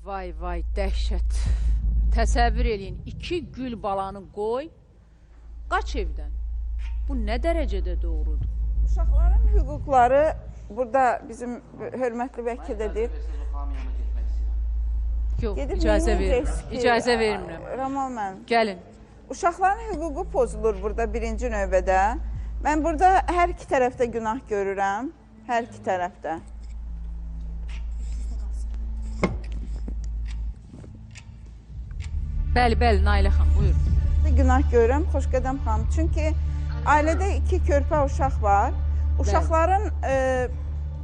Vay vay dəhşət. Təsəvvür eləyin, 2 gül balanı qoy, qaç evdən. Bu nə dərəcədə doğrudur? Uşaqların hüquqları burada bizim hörmətli vəkil də deyir. Yox, icazə vermirəm. İcazə vermirəm. Ramal mənim. Gəlin. Uşaqların hüququ pozulur burada birinci növbədə. Mən burada hər iki tərəfdə günah görürəm. Hər iki tərəfdə. Bəli, bəli, Nailə xanım, buyurun. Günah görürəm, Xoşqədəm xanım. Çünki ailədə 2 körpə uşaq var. Uşaqların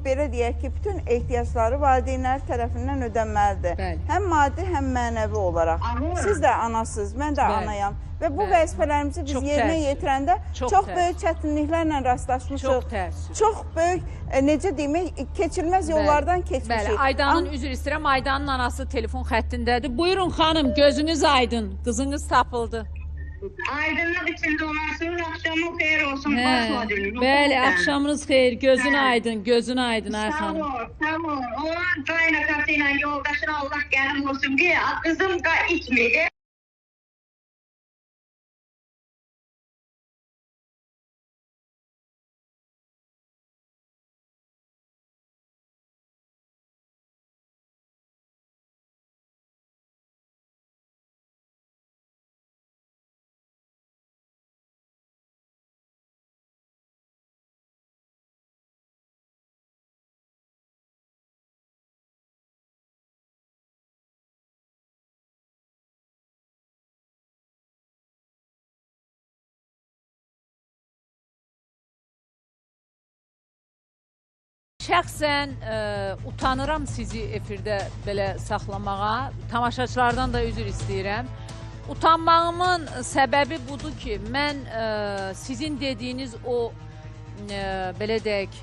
belə deyək ki, bütün ehtiyacları valideynləri tərəfindən ödənməlidir. Bəli. Həm maddi, həm mənəvi olaraq. Siz də anasınız, mən də anayam. Və bu vəzifələrimizi biz yerinə yetirəndə çox böyük çətinliklərlə rastlaşmışıq. Çox təəssüf. Çox böyük, necə demək, keçilməz yollardan keçmişik. Bəli, Aydanın üzr istəyirəm, Aydanın anası telefon xəttindədir. Buyurun xanım, gözünüz aydın, qızınız tapıldı. Aydınlıq içində olasınız, axşamın xeyir olsun. Bəli, axşamınız xeyir, gözün aydın, gözün aydın ay xanım. Sağ ol, sağ ol. Olan qaynatası ilə yoldaşına Allah qənim olsun ki, qızım içməydi. Şəxsən utanıram sizi efirdə belə saxlamağa, tamaşaçılardan da üzr istəyirəm. Utanmağımın səbəbi budur ki, mən sizin dediyiniz o, belə deyək,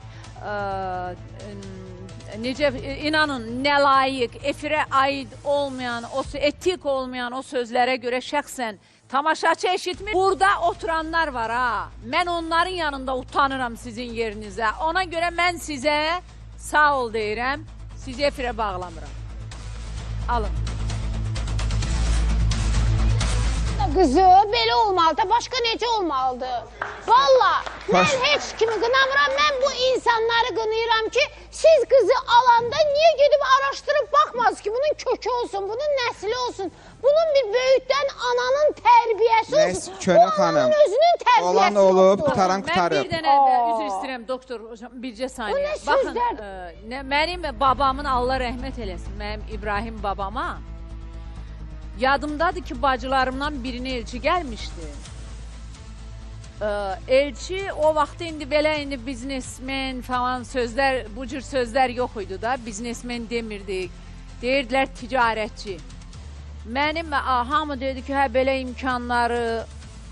necə, inanın, nəlayiq, efirə aid olmayan, etik olmayan o sözlərə görə şəxsən tamaşaçı eşitmir. Burada oturanlar var ha. Mən onların yanında utanıram sizin yerinizə. Ona görə mən sizə sağ ol deyirəm. Sizi efirə bağlamıram. Alın. Qızı belə olmalıdır, başqa necə olmalıdır? Valla, mən heç kimi qınamıram, mən bu insanları qınayıram ki, siz qızı alanda niyə gedib araşdırıb baxmaz ki, bunun kökü olsun, bunun nəsli olsun, bunun bir böyükdən ananın tərbiyəsi olsun. Bu ananın özünün tərbiyəsi olan olub, qutaran qutarıb. Mən bir dənə üzr istəyirəm, doktor, bircə saniyə. Baxın, mənim babamın Allah rəhmət eləsin, mənim İbrahim babama, yadımdadır ki, bacılarımdan birini elçi gəlmişdi. Elçi o vaxt indi belə biznesmen falan sözlər, bu cür sözlər yox idi da, biznesmen demirdik, deyirdilər ticarətçi. Mənim hamı dedi ki, hə belə imkanları,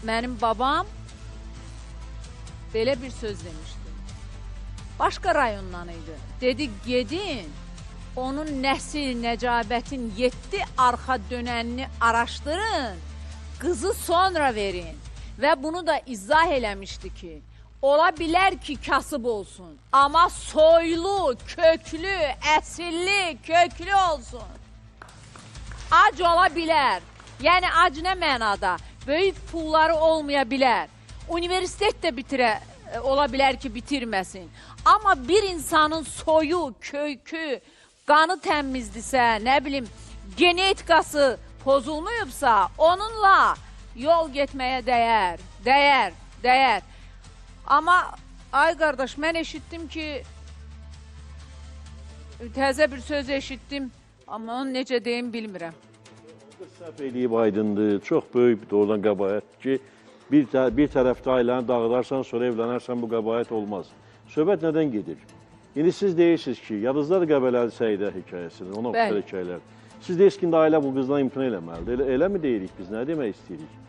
mənim babam belə bir söz demişdi. Başqa rayondan idi. Dedi, gedin, onun nəsil, nəcabətin 7 arxa dönənini araşdırın, qızı sonra verin. Və bunu da izah eləmişdi ki, ola bilər ki, kasıb olsun, amma soylu, köklü, əsilli, köklü olsun. Ac ola bilər. Yəni, ac nə mənada? Böyük pulları olmaya bilər. Universitet də ola bilər ki, bitirməsin. Amma bir insanın soyu, kökü, qanı təmizdirsə, nə bilim, genetikası pozulmayıbsa, onunla yol getməyə dəyər, dəyər. Amma, ay qardaş, mən eşitdim ki, təzə bir söz eşitdim, amma onu necə deyim bilmirəm. Səhv eləyib aydındır, çox böyük doğrudan qəbayət ki, bir tərəfdə ailəni dağıdarsan, sonra evlənərsən, bu qəbayət olmaz. Söhbət nədən gedir? İndi siz deyirsiniz ki, yadınızda da Qəbələli Səidə hekayəsidir, ona oxşar hekayələr. Siz deyirsiniz ki, ailə bu qızdan imtina eləməlidir. Elə mi deyirik biz, nə demək istəyirik?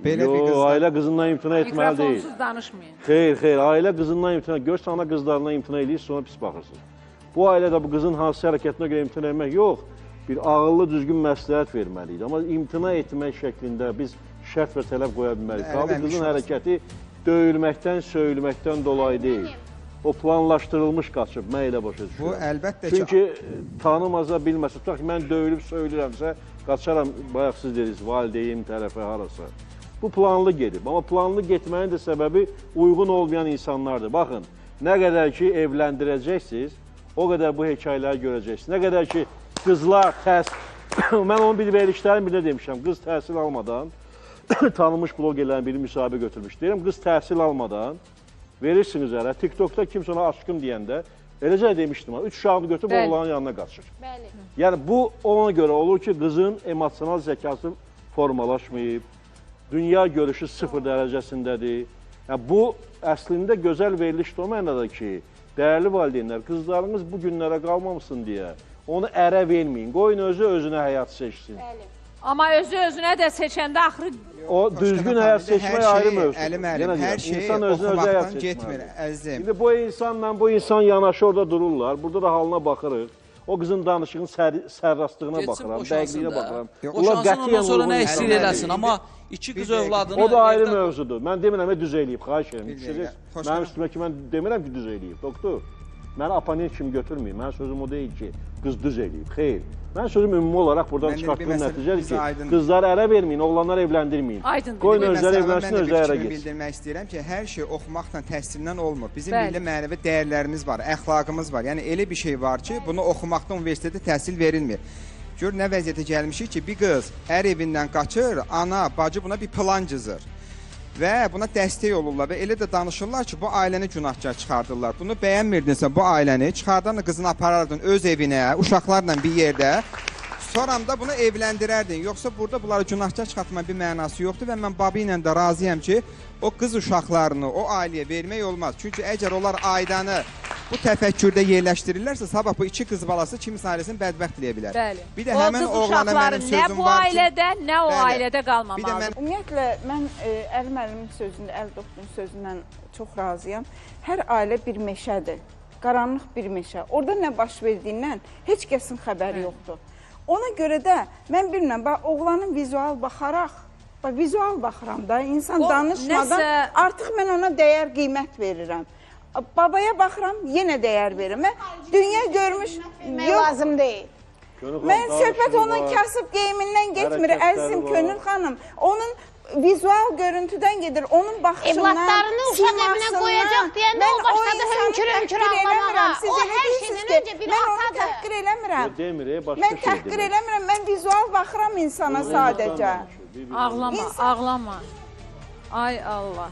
Yox, ailə qızından imtina etməli deyil. Mikrofonsuz danışmayın. Xeyr, ailə qızından imtina, görsən ana qızlarından imtina eləyir, sonra pis baxırsın. Bu ailədə bu qızın hansı hərəkətinə görə imtina etmək yox, bir ağıllı, düzgün məsləhət verməliydi. Amma imtina etmək şəklində biz şərt və tələb qoya bilməliyik. Tabi qızın hərəkəti döyülməkdən, söyülməkdən dolayı deyil. o planlaşdırılmış qaçıb, mən elə başa düşürəm. Bu əlbəttə ki, Çünki tanımasa, bilməsə, tutaq ki, mən döyülüb söylürəmsə, qaçaram, bayaq siz dediniz, valideyn tərəfə harasa. Bu planlı gedib, amma planlı getməyin də səbəbi uyğun olmayan insanlardır. Baxın, nə qədər ki evləndirəcəksiniz, o qədər bu hekayələri görəcəksiniz. Nə qədər ki qızlar mən onun bir verilişlərin birində demişəm, qız təhsil almadan, tanınmış blogerlərin biri müsahibə götürmüş. Deyirəm, qız təhsil almadan verirsiniz ərə, TikTokda kimsə ona aşkım deyəndə, eləcə demişdim, 3 uşağını götürüb oğlanın yanına qaçır. Bəli. Yəni bu ona görə olur ki, qızın emosional zəkası formalaşmayıb, dünya görüşü 0 dərəcəsindədir. Yəni, bu əslində gözəl verilişdir o mənada ki, dəyərli valideynlər, qızlarınız bu günlərə qalmamışsın deyə onu ərə verməyin, qoyun özü özünə həyat seçsin. Bəli. Amma özü-özünə də seçəndə axırı O düzgün həyat seçmək ayrı mövzudur. Əli müəllim, hər şey İnsan özünə öz həyat oxumaqdan seçməlidir. getmir, əzizim. İndi bu insan yanaşı orada dururlar, burada da halına baxırıq. O qızın danışığının sərrastlığına baxıram, dəqiqliyinə baxıram. Boşansın, ondan sonra nə insanlar. istəyir eləsin, amma iki qız övladını... O da ayrı mövzudur. Mən demirəm ki, düz eləyib, xahiş edirəm. Bir Düşürüz. dəqiqə. Mənim üstümə ki, mən demirəm ki, düz eləyib, doktor. Məni aponent kimi götürməyin. Mənim sözüm o deyil ki, qız düz eləyib. Xeyr. Mənim sözüm ümumi olaraq buradan çıxartdığım nəticədir ki, qızları ərə verməyin, oğlanlar evləndirməyin. Aydındır. Qoyun Bir özləri məsələ evlənsin, mən də özləri ərə fikrimi getsin. bildirmək istəyirəm ki, hər şey oxumaqla, təhsildən olmur. Bizim Bəli. milli mənəvi dəyərlərimiz var, əxlaqımız var. Yəni elə bir şey var ki, bunu oxumaqda universitetdə təhsil verilmir. Gör nə vəziyyətə gəlmişik ki, bir qız ər evindən qaçır, ana, bacı buna bir plan cızır. Və buna dəstək olurlar və elə də danışırlar ki, bu ailəni günahkar çıxardırlar. Bunu bəyənmirdinsə bu ailəni çıxardan da qızını aparardın öz evinə, uşaqlarla bir yerdə. Sonra da bunu evləndirərdin. Yoxsa burada bunları günahkar çıxartmanın bir mənası yoxdur və mən babı ilə də razıyam ki, o qız uşaqlarını o ailəyə vermək olmaz. Çünki əgər onlar aidanı bu təfəkkürdə yerləşdirirlərsə, sabah bu iki qız balası kimisə ailəsini bədbəxt eləyə bilər. Bəli. Bir də o həmin qız oğlana uşaqları mənim nə sözüm bu var ki, ailədə, nə o Bəli. ailədə Bir də qalmamalıdır. mən Ümumiyyətlə, mən Əli müəllimin sözündə, Əli doktorun sözündən çox razıyam. Hər ailə bir meşədir, qaranlıq bir meşə. Orada nə baş verdiyindən heç kəsin xəbəri yoxdur. Ona görə də, mən bilmirəm, oğlanın vizual baxaraq, vizual baxıram da, insan O danışmadan nəsə- artıq mən ona dəyər, qiymət verirəm. Babaya baxıram, yenə dəyər verirəm. Mən dünya görmüş, Bilmək lazım deyil. Mən söhbət onun kasıb geyimindən getmir, hərəkətləri əzizim var. Könül xanım. Onun vizual görüntüdən gedir, onun baxışından, Evlatlarını uşaq evinə simasından. qoyacaq deyəndə o Mən başladı insanı hönkür-hönkür təhqir ağlamağa. eləmirəm. Siz O elə hər deyirsiniz şeydən ki, öncə bir mən onu atadır. təhqir eləmirəm. O demir, başqa Mən şey təhqir demir. eləmirəm, mən vizual baxıram insana sadəcə. Ağlama, ağlama. Ay Allah.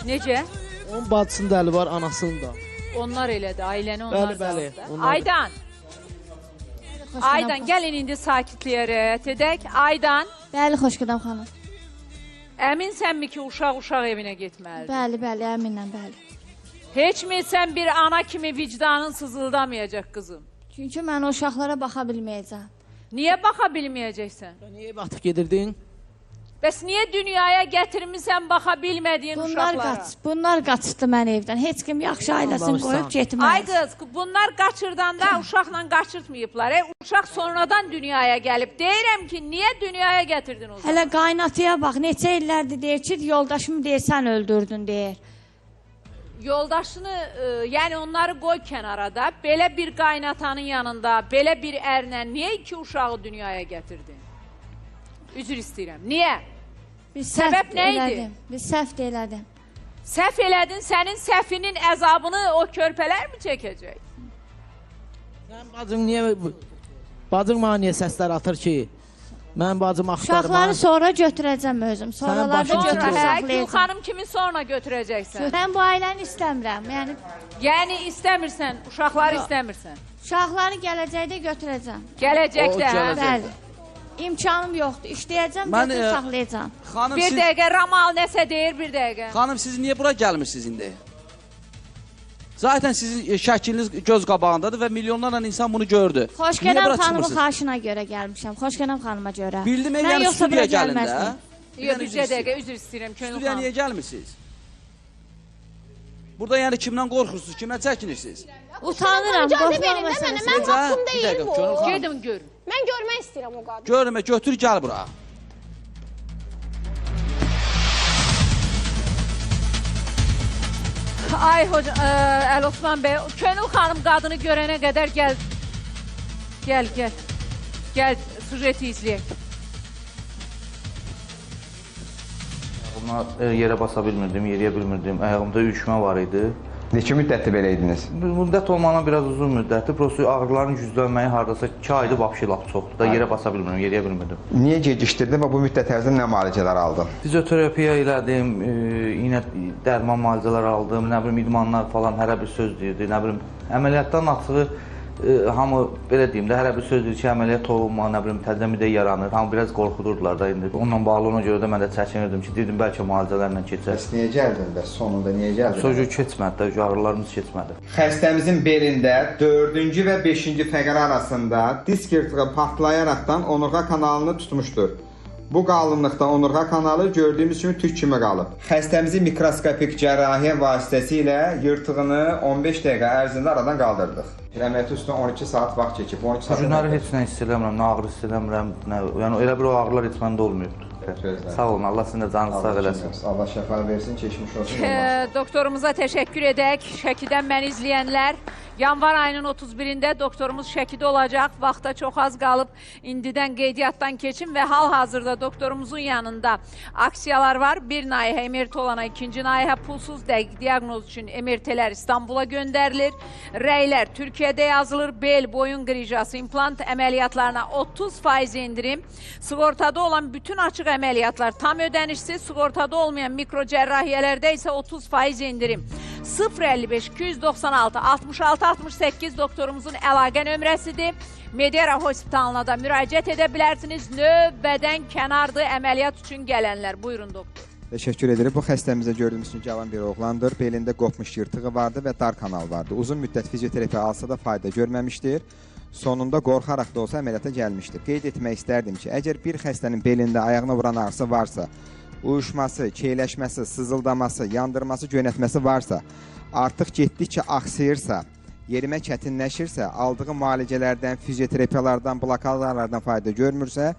Necə? Onun bacısının da əli var, anasının da. Onlar elədi, ailəni onlar Bəli, bəli, dağıtdı. onlar- Aydan, Aydan gəlin indi sakitliyə riayət edək. Aydan, Bəli, Xoşqədəm xanım. əminsənmi ki, uşaq evinə getməlidir? Bəli, bəli, əminəm, bəli. Heç mi sən bir ana kimi vicdanın sızıldamayacaq qızım? Çünki mən o uşaqlara baxa bilməyəcəm. Niyə baxa bilməyəcəksən? Niyə ev atıb gedirdin? Bəs niyə dünyaya gətirmisən baxa bilmədiyin uşaqlara? Bunlar qaçdı mən evdən. Heç kim yaxşı ailəsini qoyub Ay getməz. qız, bunlar qaçırdanda uşaqla qaçırtmayıblar. Uşaq sonradan dünyaya gəlib. Deyirəm ki, niyə dünyaya gətirdin o zaman? Hələ qaynatıya bax, neçə illərdir deyir ki, yoldaşımı deyirsən öldürdün deyir. Yoldaşını, yəni onları qoy kənarada, belə bir qaynatanın yanında, belə bir ərlə niyə iki uşağı dünyaya gətirdin? Üzr istəyirəm. Niyə? Biz Səbəb nə idi? elədim. Biz səhv də elədim. Səhv elədin, sənin səhvinin əzabını o körpələr mi çəkəcək? Sən bacın niyə... Bacın mənə niyə səslər atır ki? Mən bacım axtarma. Uşaqları sonra götürəcəm özüm. Sonralarda başın Sonra, götürüb Gül saxlayacam. xanım kimi sonra götürəcəksən? Mən bu ailəni istəmirəm. Yəni Yəni istəmirsən, uşaqları istəmirsən. uşaqları gələcəkdə götürəcəm. Gələcəkdə, O hə? gələcək. Bəli. İmkanım yoxdur. İşləyəcəm, Mən, götürüb saxlayacam. Xanım Bir siz, dəqiqə, Ramal nəsə deyir, bir dəqiqə. xanım siz niyə bura gəlmirsiniz indi? Zaten sizin şəkliniz göz qabağındadır və milyonlarla insan bunu gördü. Niyə Xoşgənəm bura xanımın çıxmırsınız? xahişinə görə gəlmişəm. Xoşgənəm xanıma görə. Bildim, Mən yəni yoxsa studiyaya bura gəlin də. gəlməzdim. Yox, bir dəqiqə, üzr istəyirəm, Könül Studiyaya xanım. niyə gəlmirsiniz? Burada yəni kimdən qorxursunuz, kimdən çəkinirsiniz? Utanıram, İcazə qorxmaq verin də mənə, məsələsi. mən haqqım Bir deyil dəqiqə, bu. Könül xanım. Gedin görün. Mən görmək istəyirəm o qadını. Görmə, götür gəl bura. Ay hocam, Əli Osman bəy, Könül xanım qadını görənə qədər gəl, sujeti izləyək. Buna yerə basa bilmirdim, yeriyə bilmirdim. Ayağımda üşümə var idi. Neçə müddətdir belə idiniz? Müddət olmağına biraz uzun müddətdir. Prosto ağrıların güclənməyi hardasa 2 aydır, vapşı lap çoxdur da yerə basa bilmirdim, yeriyə bilmirdim. Niyə gecikdirdin və bu müddət ərzində nə müalicələr aldın? Fizioterapiya elədim, iynə dərman müalicələr aldım, nə bilim idmanlar falan hərə bir söz deyirdi, nə bilim əməliyyatdan açığı hamı belə deyim də hərə bir söz deyir ki, əməliyyat olunma, nə bilim təzə midə yaranır. Hamı biraz qorxudurdular da indi. Onunla bağlı ona görə də mən də çəkinirdim ki, dedim bəlkə müalicələrlə keçər. Bəs niyə gəldin bəs sonunda niyə gəldin? Sonra keçmədi də, ağrılarımız keçmədi. Xəstəmizin belində 4-cü və 5-ci fəqərə arasında disk yırtığı partlayaraqdan onurğa kanalını tutmuşdur. Bu qalınlıqda onurğa kanalı gördüyümüz kimi tük kimi qalıb. Xəstəmizi mikroskopik cərrahiyyə vasitəsilə yırtığını 15 dəqiqə ərzində aradan qaldırdıq. Əməliyyat üstünə 12 saat vaxt keçib. 12 saat. Günləri heç nə hiss eləmirəm, nə ağrı hiss eləmirəm, nə, yəni elə bir o ağrılar heç məndə olmayıbdı. Sağ olun, Allah sizin də canınızı sağ eləsin. Allah şəfa versin, keçmiş olsun. Doktorumuza təşəkkür edək. Şəkidən məni izləyənlər. Yanvar ayının 31-də doktorumuz Şəkidə olacaq. Vaxta çox az qalıb. İndidən qeydiyyatdan keçin və hal-hazırda doktorumuzun yanında aksiyalar var. Bir nayihə emerti olana ikinci nayihə pulsuz dəqiq diaqnoz üçün emertilər İstanbula göndərilir. Rəylər Türkiyədə yazılır. Bel, boyun qricası, implant əməliyyatlarına 30% indirim. Sığortada olan bütün açıq əməliyyatlar tam ödənişsiz. Sığortada olmayan mikro cərrahiyyələrdə isə 30% indirim. 055 296 66 68 doktorumuzun əlaqə nömrəsidir. Mediara Hospitalına da müraciət edə bilərsiniz. Növbədən kənardır əməliyyat üçün gələnlər. Buyurun doktor. Təşəkkür edirik. Bu xəstəmizə gördüyümüz üçün cavan bir oğlandır. Belində qopmuş yırtığı vardı və dar kanal vardı. Uzun müddət fizioterapiya alsa da fayda görməmişdir. Sonunda qorxaraq da olsa əməliyyata gəlmişdir. Qeyd etmək istərdim ki, əgər bir xəstənin belində ayağına vuran ağrısı varsa, uyuşması, keyləşməsi, sızıldaması, yandırması, yönətməsi varsa, artıq getdikcə axsayırsa, yerimə çətinləşirsə, aldığı müalicələrdən, fizioterapiyalardan, blokalardan fayda görmürsə,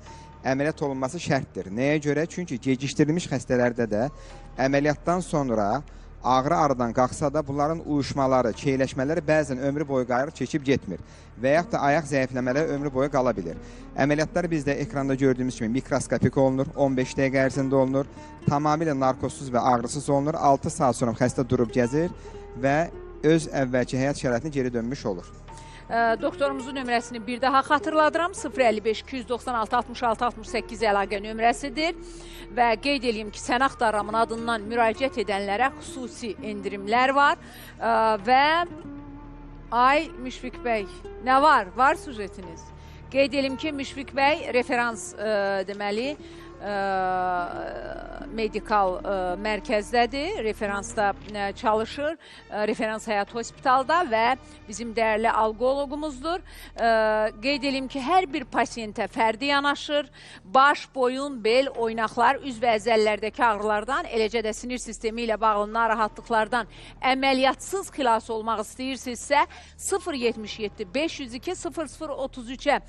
əməliyyat olunması şərtdir. Nəyə görə? Çünki gecikdirilmiş xəstələrdə də əməliyyatdan sonra ağrı aradan qalxsa da bunların uyuşmaları, keyləşmələri bəzən ömrü boyu qayırıq keçib getmir və yaxud da ayaq zəifləmələri ömrü boyu qala bilir. Əməliyyatlar bizdə ekranda gördüyümüz kimi mikroskopik olunur, 15 dəqiqə ərzində olunur, tamamilə narkozsuz və ağrısız olunur, 6 saat sonra xəstə durub gəzir və öz əvvəlki həyat şəraitine geri dönmüş olur. Doktorumuzun nömrəsini bir daha xatırladıram. 055 296 66 68 əlaqə nömrəsidir. Və qeyd edeyim ki, Sənaq Daramın adından müraciət edənlərə xüsusi endirimlər var. Və ay Müşfiq bəy, nə var? Var sujetiniz. Qeyd edeyim ki, Müşfiq bəy referans deməli medikal mərkəzdədir, referansda çalışır, referans həyat hospitalda və bizim dəyərli alqoloqumuzdur. Qeyd edeyim ki, hər bir pasiyentə fərdi yanaşır, baş, boyun, bel, oynaqlar, üz və əzəllərdəki ağrılardan, eləcə də sinir sistemi ilə bağlı narahatlıqlardan əməliyyatsız xilas olmaq istəyirsinizsə 077 502 0033-ə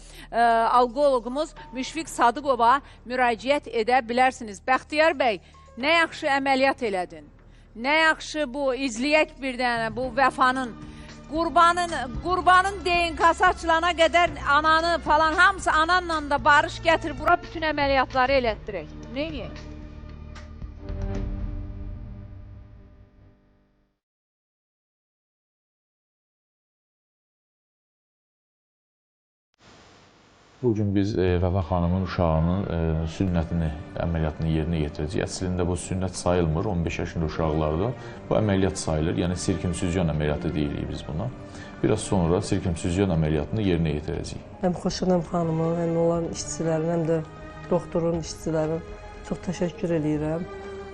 alqoloqumuz Müşfiq Sadıqova müraciət edə bilərsiniz. Bəxtiyar bəy, nə yaxşı əməliyyat elədin. Nə yaxşı bu, izləyək bir dənə bu vəfanın, qurbanın DNK-sı açılana qədər ananı falan, hamısı ananla da barış gətir, bura bütün əməliyyatları elətdirək. Nə eləyək? Bugün biz Vəfa xanımın uşağının sünnətini, əməliyyatını yerinə yetirəcəyik. Əslində bu sünnət sayılmır, 15 yaşında uşaqlarda. Bu əməliyyat sayılır, yəni sirkümsüzyon əməliyyatı deyirik biz buna. Biraz sonra sirkümsüzyon əməliyyatını yerinə yetirəcəyik. Həm Xoşanam xanımın, həm olan işçilərin, həm də doktorun işçilərin çox təşəkkür edirəm.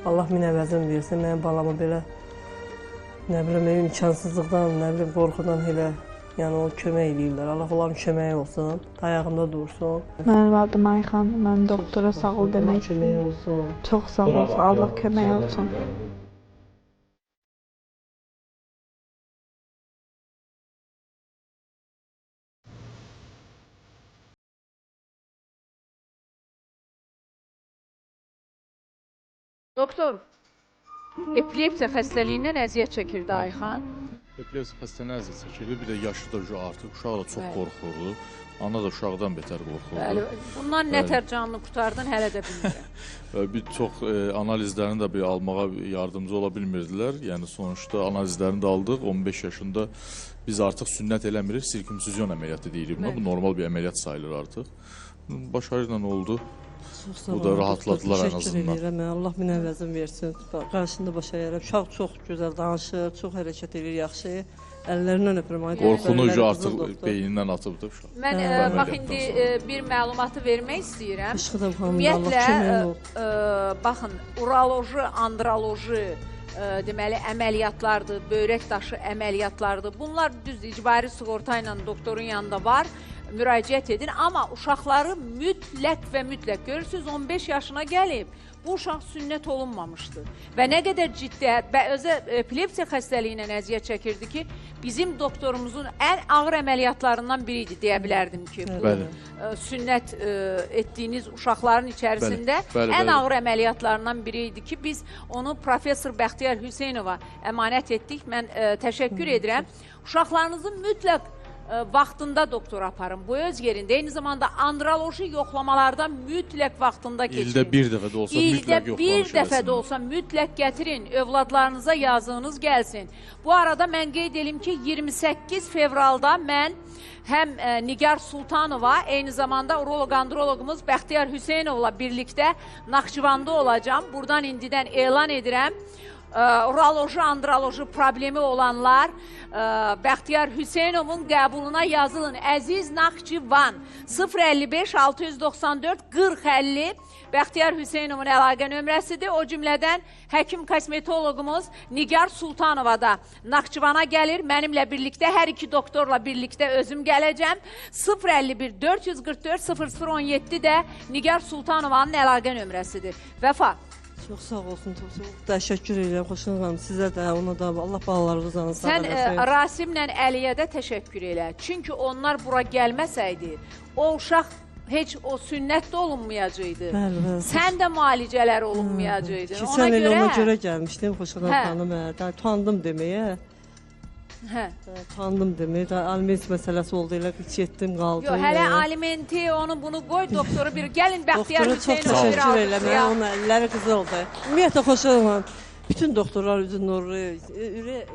Allah min əvəzini versin, mənim balamı belə, nə bilim, imkansızlıqdan, nə bilim, qorxudan elə, yəni o kömək edirlər. Allah onların köməyi olsun, ayağında dursun. Mənim adım Ayxan, mən doktora sağ ol demək istəyirəm. Çox sağ olsun, Allah kömək olsun. Doktor, epilepsiya xəstəliyindən əziyyət çəkirdi Ayxan. Epilepsiya xəstəliyinə əziyyət çəkirdi. Bir də yaşı da artıq uşaq da çox qorxurdu. Ana da uşaqdan betər qorxurdu. Bəli, bundan nətər canını qurtardın hələ də bilmirəm. Bir çox analizlərini də bir almağa yardımcı ola bilmirdilər. Yəni sonuçda analizlərini də aldıq. 15 yaşında biz artıq sünnət eləmirik, sirkümsizyon əməliyyatı deyirik buna. Bu normal bir əməliyyat sayılır artıq. Başarıyla oldu. Bu da rahatladılar ən azından. Təşəkkür edirəm. Allah minə əvəzin versin. Qarşında başa əyərəm. Uşaq çox gözəl danışır, çox hərəkət edir, yaxşı. Əllərindən öpürəm. Qorxunu artıq beynindən atıbdır uşaq. Mən bax indi bir məlumatı vermək istəyirəm. Ümumiyyətlə, baxın, uroloji, androloji deməli əməliyyatlardır, böyrək daşı əməliyyatlardır. Bunlar düz icbari sığorta ilə doktorun yanında var. Müraciət edin, amma uşaqları mütləq və mütləq görürsünüz 15 yaşına gəlib, bu uşaq sünnət olunmamışdır və nə qədər ciddiyət və özə epilepsiya xəstəliyindən əziyyət çəkirdi ki, bizim doktorumuzun ən ağır əməliyyatlarından biriydi deyə bilərdim ki, bu sünnət etdiyiniz uşaqların içərisində ən ağır əməliyyatlarından biriydi ki, biz onu Profesor Bəxtiyar Hüseynova əmanət etdik. Mən təşəkkür edirəm. Uşaqlarınızı mütləq vaxtında doktora aparın. Bu öz yerində. Eyni zamanda androloji yoxlamalardan mütləq vaxtında keçin. İldə bir dəfə də olsa mütləq yoxlamış İldə bir dəfə də olsa mütləq gətirin. Övladlarınıza yazığınız gəlsin. Bu arada mən qeyd edim ki, 28 fevralda mən həm Nigar Sultanova, eyni zamanda uroloq-androloqumuz Bəxtiyar Hüseynovla birlikdə Naxçıvanda olacam. Buradan indidən elan edirəm. Uroloji, androloji problemi olanlar Bəxtiyar Hüseynovun qəbuluna yazılın. Əziz Naxçıvan 055-694-40-50 Bəxtiyar Hüseynovun əlaqə nömrəsidir. O cümlədən həkim kosmetologumuz Nigar Sultanova da Naxçıvana gəlir. Mənimlə birlikdə, hər iki doktorla birlikdə özüm gələcəm. 051-444-0017 də Nigar Sultanovanın əlaqə nömrəsidir. Vəfa. Çox sağ olsun, çox təşəkkür edirəm. Xoşuna qalım sizə də, ona da Allah balalarınızdan sağ olasın. Sən Rasimlə Əliyə də təşəkkür elə. Çünki onlar bura gəlməsəydi, o uşaq heç o sünnət də olunmayacaqdı. Sən də müalicələr olunmayacaqdın. Keçən il ona görə gəlmişdim, Xoşuna xanım. Tanıdım deməyə. Tanıdım deməyə. Aliment məsələsi oldu, elə getdim, qaldım. Yox, hələ alimenti, onu bunu qoy, doktoru bir gəlin Bəxtiyar Hüseynov bir təşəkkür eləmə, onun əlləri qızı oldu. Ümumiyyətlə Xoşuna bütün doktorlar üzü nurlu,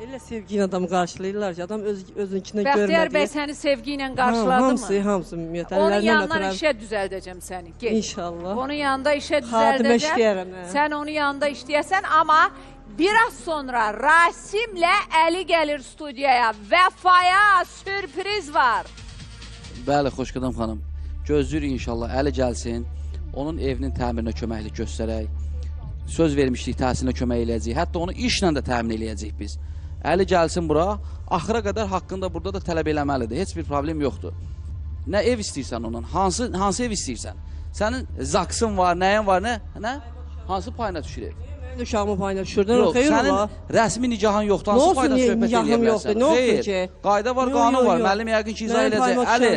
elə sevgi ilə adamı qarşılayırlar ki, adam özünkindən görmədiyi. Bəxtiyar bəy səni sevgi ilə qarşıladı mı? Hamısı ümumiyyətlə. Onun yanından işə düzəldəcəm səni. İnşallah. Onun yanında işə Xadimə düzəldəcəm. işləyərəm. Sən onun yanında işləyəsən, amma biraz sonra Rasimlə Əli gəlir studiyaya. Vəfaya sürpriz var. Bəli, Xoşqədəm xanım. Gözləyirik inşallah Əli gəlsin, onun evinin təmirinə köməklik göstərək. Söz vermişdik, təhsilinə kömək eləyəcəyik. Hətta onu işlə də təmin eləyəcəyik biz. Əli gəlsin bura, axıra qədər haqqında burada da tələb eləməlidir. Heç bir problem yoxdur. Nə ev istəyirsən ondan, hansı ev istəyirsən? Sənin zaksın var, nəyin var, nə? Hansı payına düşür ev? Mənim uşağımın payına düşürdün, yox, sənin rəsmi nicahın yoxdur, hansı payına söhbət eləyə bilərsən? Nə olsun ki? Qayda var, qanun var, müəllim yəqin ki, izah eləyəcək. Əli,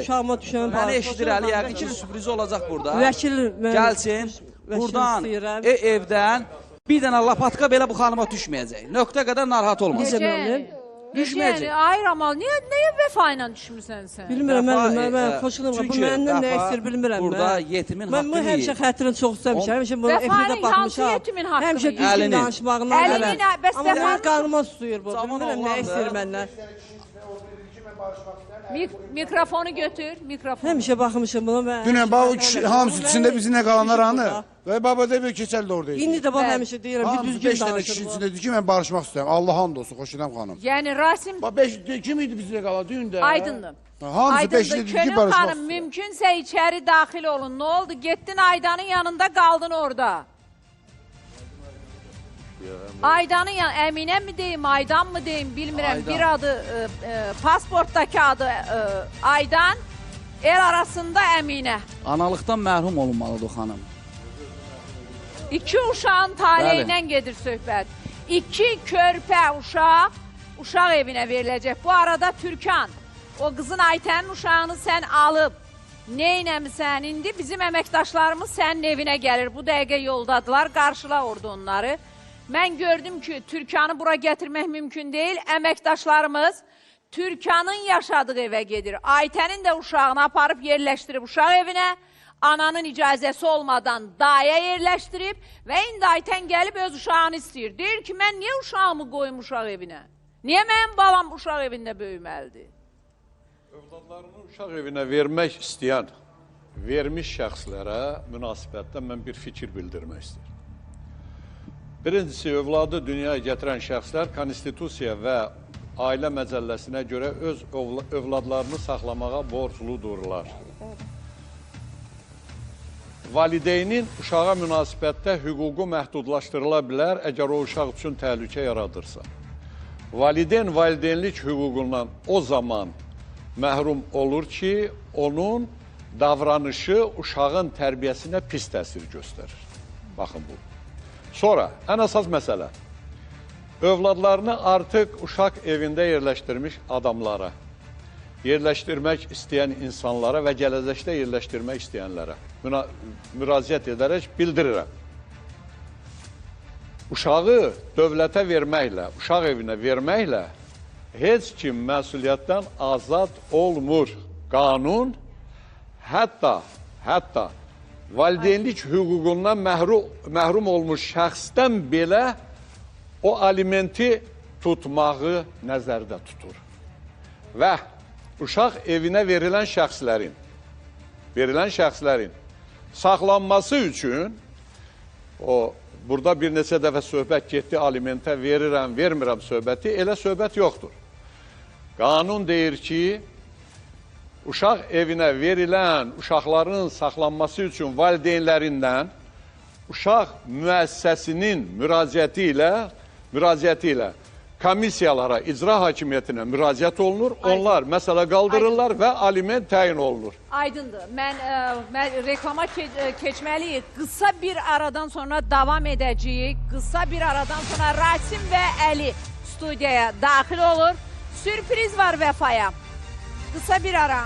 mənə eşidir Əli, yəqin ki, sürprizi olacaq burada. Vəkil, gəlsin, buradan, evdən bir dənə lapatka belə bu xanıma düşməyəcək. Nöqtə qədər narahat olmasın. Düşməyəcək. Ay Ramal, niyə Vəfa ilə düşmürsən sən? Bilmirəm, mən xoşunum, bu məndən nə eksir bilmirəm. Burada yetimin haqqı deyil. Mən həmişə xətrini çox istəmişəm, həmişə bunu efirdə baxmışam. Hansı yetimin haqqını? Həmişə düzgün danışmağından görə. Amma mən qarnıma suyur bu, bilmirəm nə eksir məndən. Mikrofonu götür, mikrofonu. Həmişə baxmışam buna. Dünən bax o kişi hamısı içində bizimlə qalanlar hanı? Və baba da bir keçəl də oradaydı. İndi də bax həmişə deyirəm, bir düzgün danışır. 5 dənə kişi içində deyir ki, mən barışmaq istəyirəm. Allah and olsun, Xoşidəm xanım. Yəni Rasim... Bax 5 kim idi bizimlə qalan dündə? Aydındır. Hamısı 5 dedi ki, barışmaq istəyirəm. Xanım, mümkünsə içəri daxil olun. Nə oldu? Getdin Aydanın yanında qaldın orada. Aydanın yanında, Əminə mi deyim, Aydan mı deyim, bilmirəm. Bir adı, pasportdakı adı Aydan, el arasında Əminə. Analıqdan məhrum olunmalıdır o xanım. İki uşağın taleyindən gedir söhbət. 2 körpə uşaq evinə veriləcək. Bu arada Türkan, o qızın Aytənin uşağını sən alıb Neynəmisən? İndi bizim əməkdaşlarımız sənin evinə gəlir. Bu dəqiqə yoldadılar. Qarşıla orada onları. Mən gördüm ki, Türkanı bura gətirmək mümkün deyil. Əməkdaşlarımız Türkanın yaşadığı evə gedir. Aytənin də uşağını aparıb yerləşdirib uşaq evinə. Ananın icazəsi olmadan daya yerləşdirib və indi Aytən gəlib öz uşağını istəyir. Deyir ki, mən niyə uşağımı qoyum uşaq evinə? Niyə mənim balam uşaq evində böyüməlidir? Övladlarını uşaq evinə vermək istəyən, vermiş şəxslərə münasibətdə mən bir fikir bildirmək istəyirəm. Birincisi, övladı dünyaya gətirən şəxslər konstitusiya və ailə məcəlləsinə görə öz övladlarını saxlamağa borcludurlar. Valideynin uşağa münasibətdə hüququ məhdudlaşdırıla bilər, əgər o uşaq üçün təhlükə yaradırsa. Valideyn valideynlik hüququndan o zaman məhrum olur ki, onun davranışı uşağın tərbiyəsinə pis təsir göstərir. Baxın bu. Sonra, ən əsas məsələ, övladlarını artıq uşaq evində yerləşdirmiş adamlara, yerləşdirmək istəyən insanlara və gələcəkdə yerləşdirmək istəyənlərə müraciət edərək bildirirəm. Uşağı dövlətə verməklə, uşaq evinə verməklə heç kim məsuliyyətdən azad olmur. Qanun, hətta valideynlik hüququndan məhrum olmuş şəxsdən belə o alimenti tutmağı nəzərdə tutur. Və uşaq evinə verilən şəxslərin saxlanması üçün burada bir neçə dəfə söhbət getdi, alimentə verirəm, vermirəm söhbəti, elə söhbət yoxdur. Qanun deyir ki, uşaq evinə verilən uşaqların saxlanması üçün valideynlərindən uşaq müəssisəsinin müraciəti ilə komissiyalara, icra hakimiyyətinə müraciət olunur. Onlar məsələ qaldırırlar və aliment təyin olunur. Aydındır. Mən reklama keçməliyik. Qısa bir aradan sonra davam edəcəyik. Qısa bir aradan sonra Rasim və Əli studiyaya daxil olur. Sürpriz var Vəfaya. Qısa bir ara.